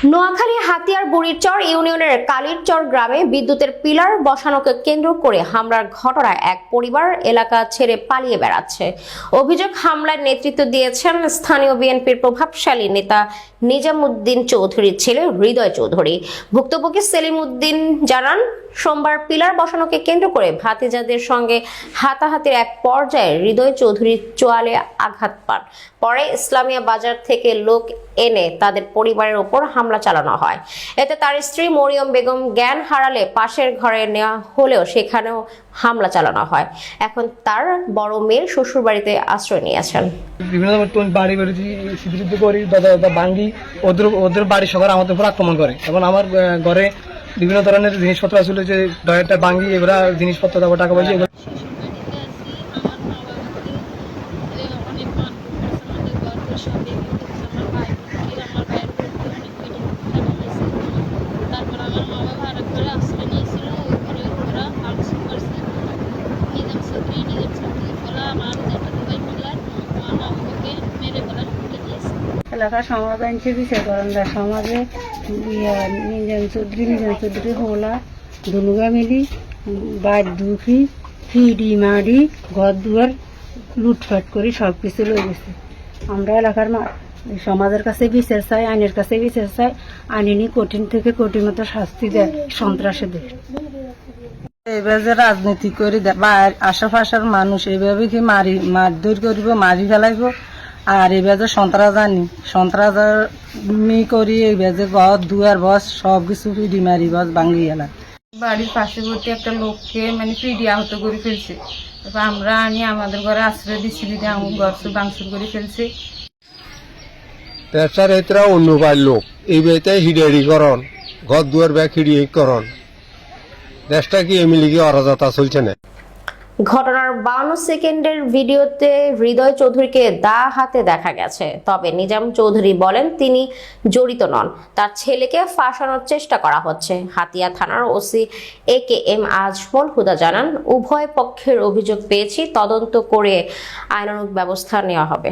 নোয়াখালী হাতিয়ার বুড়িরচর ইউনিয়নের কালীরচর গ্রামে বিদ্যুতের পিলার বসানোকে কেন্দ্র করে হামলার ঘটনায় এক পরিবার এলাকা ছেড়ে পালিয়ে বেড়াচ্ছে। অভিযোগ, হামলার নেতৃত্ব দিয়েছেন স্থানীয় বিএনপির প্রভাবশালী নেতা নিজামুদ্দিন চৌধুরীর ছেলে হৃদয় চৌধুরী। ভুক্তভোগী সেলিম উদ্দিন জানান, সোমবার পিলার বসানোকে কেন্দ্র করে ভাতিজাদের সঙ্গে হাতাহাতির এক পর্যায়ে হৃদয় চৌধুরী চোয়ালে আঘাত পান। পরে ইসলামিয়া বাজার থেকে লোক এনে তাদের পরিবারের উপর হামলা চালানো হয়। এতে তার স্ত্রী মরিয়ম বেগম জ্ঞান হারালে পাশের ঘরে নেওয়া হলেও সেখানেও হামলা চালানো হয়। এখন তার বড় মেয়ের শ্বশুর বাড়িতে আশ্রয় নিয়েছেন। বিভিন্ন বাড়ি বাড়ি সিদ্ধ করি দাদা ভাঙ্গি ওদের বাড়ি সবার আমাদের উপর আক্রমণ করে। এবং আমার ঘরে বিভিন্ন ধরনের জিনিসপত্র আসলে যে ডয়ারটা ভাঙ্গি এগুলা জিনিসপত্র তারপর টাকা পয়সা এলাকার সমাধান বিচার করেন না সমাজে নিজাম চৌধুরী হোলা দুনুগা মিলি বাদ দুফি ফিডি মাডি ঘর দুয়ার লুটফাট করে সব কিছু লয়ে গেছে। আমরা এলাকার সমাজের কাছে বিচার চাই, আইনের কাছে বিচার চাই, আইনি কঠিন থেকে কঠিন মতো শাস্তি দেয় সন্ত্রাসীদের। এবার যে রাজনীতি করি বা আশেপাশের মানুষ এইভাবে কি মারধর করিব, মারি ফেলাইব। আর এবার যে সন্ত্রাসী করি এবার যে ঘর দুয়ার বস সব কিছু ফিডি মারি বস ভাঙ্গি গেলা। বাড়ির পার্শ্ববর্তী একটা লোককে ফিডি আহত করে ফেলছে। তারপর আমরা আনি আমাদের ঘরে আশ্রয় দিচ্ছি, দিদি আমার ঘর ভাঙচুর করে ফেলছে। ব্যবসার এতরা অন্য বাড়ির লোক এই বাড়িতে হিডারিকরণ ঘর দুয়ার ব্যাগ হিডিকরণ দেশটা কি এমনি কি অরাজকতা চলছে না। ঘটনার 52 সেকেন্ডের ভিডিওতে হৃদয় চৌধুরীকে দা হাতে দেখা গেছে। তবে নিজাম চৌধুরী বলেন তিনি জড়িত নন, তার ছেলেকে ফাঁসানোর চেষ্টা করা হচ্ছে। হাতিয়া থানার ওসি AKM আজমল হুদা জানান, উভয় পক্ষের অভিযোগ পেয়েছি, তদন্ত করে আইনানুগ ব্যবস্থা নেওয়া হবে।